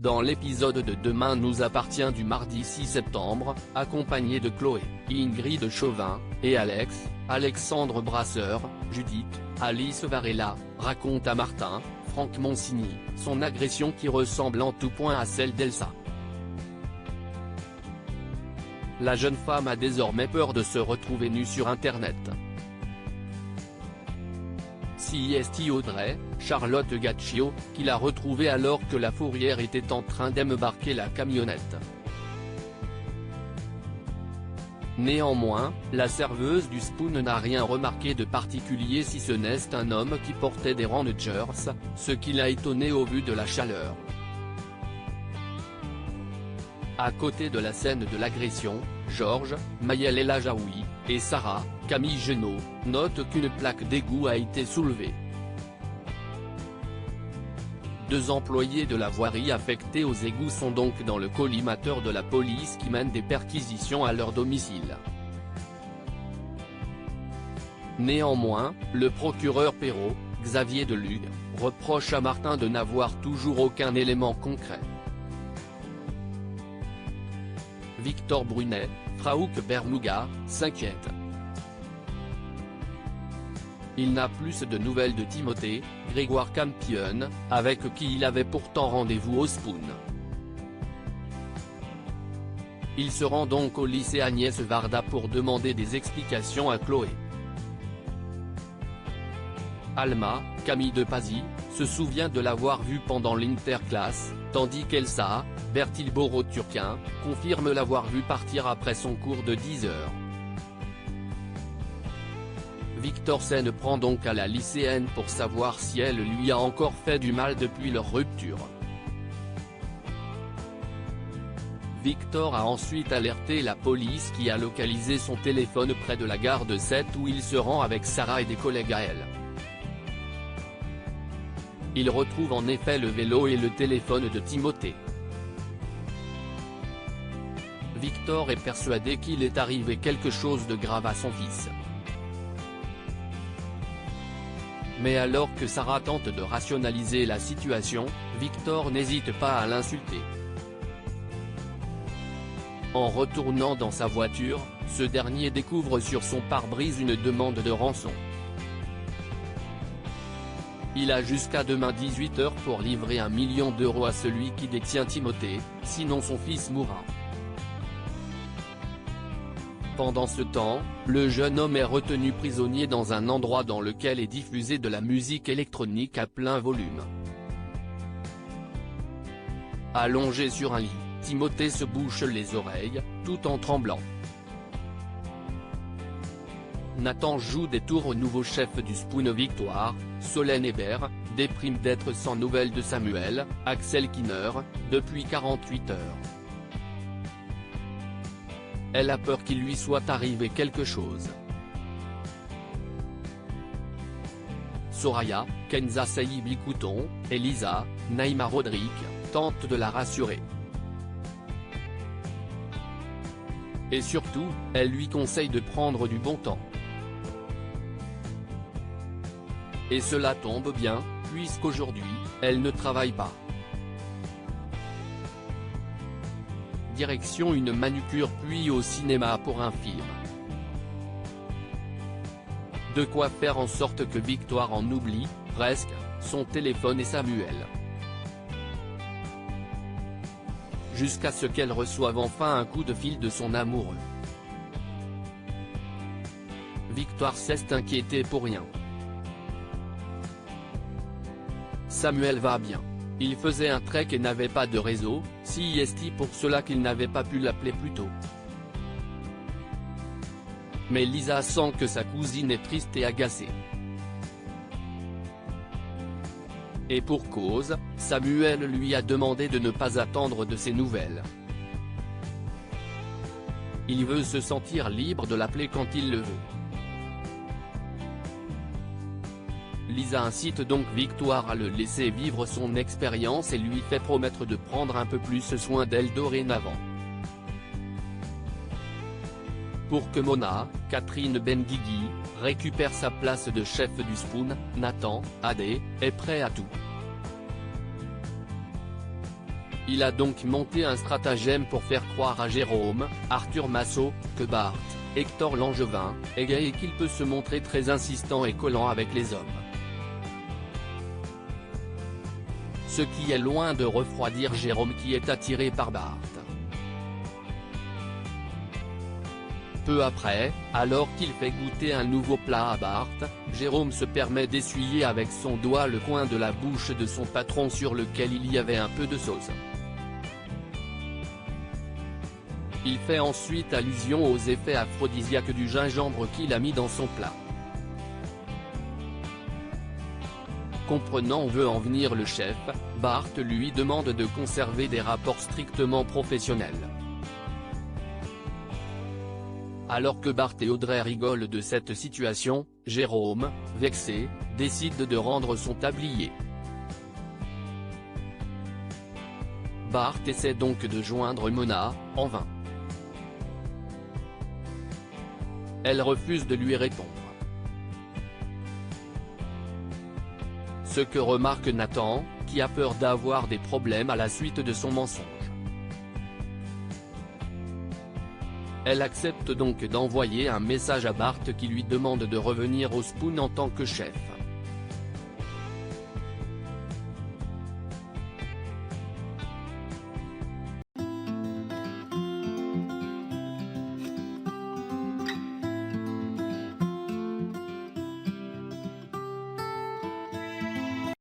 Dans l'épisode de Demain nous appartient du mardi 6 septembre, accompagné de Chloé, Ingrid Chauvin, et Alexandre Brasseur, Judith, Alice Varela, raconte à Martin, Franck Monsigny, son agression qui ressemble en tout point à celle d'Elsa. La jeune femme a désormais peur de se retrouver nue sur Internet. CIST Audrey, Charlotte Gaccio, qui l'a retrouvée alors que la fourrière était en train d'embarquer la camionnette. Néanmoins, la serveuse du Spoon n'a rien remarqué de particulier si ce n'est un homme qui portait des Rangers, ce qui l'a étonné au vu de la chaleur. À côté de la scène de l'agression, Georges, Maëlle El Ajaoui, et Sarah, Camille Genot, notent qu'une plaque d'égout a été soulevée. Deux employés de la voirie affectés aux égouts sont donc dans le collimateur de la police qui mène des perquisitions à leur domicile. Néanmoins, le procureur Perrault, Xavier Delugue, reproche à Martin de n'avoir toujours aucun élément concret. Victor Brunet, Fraouk Bermouga, s'inquiète. Il n'a plus de nouvelles de Timothée, Grégoire Campion, avec qui il avait pourtant rendez-vous au Spoon. Il se rend donc au lycée Agnès Varda pour demander des explications à Chloé. Alma, Camille de Pazy, se souvient de l'avoir vu pendant l'interclasse, tandis qu'Elsa, Bertil Boro-Turquin, confirme l'avoir vu partir après son cours de 10 heures. Victor Sen prend donc à la lycéenne pour savoir si elle lui a encore fait du mal depuis leur rupture. Victor a ensuite alerté la police qui a localisé son téléphone près de la gare de Sète où il se rend avec Sarah et des collègues à elle. Il retrouve en effet le vélo et le téléphone de Timothée. Victor est persuadé qu'il est arrivé quelque chose de grave à son fils. Mais alors que Sarah tente de rationaliser la situation, Victor n'hésite pas à l'insulter. En retournant dans sa voiture, ce dernier découvre sur son pare-brise une demande de rançon. Il a jusqu'à demain 18 h pour livrer 1 million d'euros à celui qui détient Timothée, sinon son fils mourra. Pendant ce temps, le jeune homme est retenu prisonnier dans un endroit dans lequel est diffusée de la musique électronique à plein volume. Allongé sur un lit, Timothée se bouche les oreilles, tout en tremblant. Nathan joue des tours au nouveau chef du Spoon Victoire, Solène Hébert, déprime d'être sans nouvelles de Samuel, Axel Kinner, depuis 48 heures. Elle a peur qu'il lui soit arrivé quelque chose. Soraya, Kenza Saïbi-Couton, Elisa, Naïma Rodrigue, tentent de la rassurer. Et surtout, elle lui conseille de prendre du bon temps. Et cela tombe bien, puisqu'aujourd'hui, elle ne travaille pas. Direction une manucure puis au cinéma pour un film. De quoi faire en sorte que Victoire en oublie, presque, son téléphone et Samuel. Jusqu'à ce qu'elle reçoive enfin un coup de fil de son amoureux. Victoire s'est inquiétée pour rien. Samuel va bien. Il faisait un trek et n'avait pas de réseau, CIST pour cela qu'il n'avait pas pu l'appeler plus tôt. Mais Lisa sent que sa cousine est triste et agacée. Et pour cause, Samuel lui a demandé de ne pas attendre de ses nouvelles. Il veut se sentir libre de l'appeler quand il le veut. Lisa incite donc Victoire à le laisser vivre son expérience et lui fait promettre de prendre un peu plus soin d'elle dorénavant. Pour que Mona, Catherine Benguigui, récupère sa place de chef du Spoon, Nathan, AD, est prêt à tout. Il a donc monté un stratagème pour faire croire à Jérôme, Arthur Massot, que Bart, Hector Langevin, est gay et qu'il peut se montrer très insistant et collant avec les hommes. Ce qui est loin de refroidir Jérôme qui est attiré par Bart. Peu après, alors qu'il fait goûter un nouveau plat à Bart, Jérôme se permet d'essuyer avec son doigt le coin de la bouche de son patron sur lequel il y avait un peu de sauce. Il fait ensuite allusion aux effets aphrodisiaques du gingembre qu'il a mis dans son plat. Comprenant où veut en venir le chef, Bart lui demande de conserver des rapports strictement professionnels. Alors que Bart et Audrey rigolent de cette situation, Jérôme, vexé, décide de rendre son tablier. Bart essaie donc de joindre Mona, en vain. Elle refuse de lui répondre. Ce que remarque Nathan, qui a peur d'avoir des problèmes à la suite de son mensonge. Elle accepte donc d'envoyer un message à Bart qui lui demande de revenir au Spoon en tant que chef.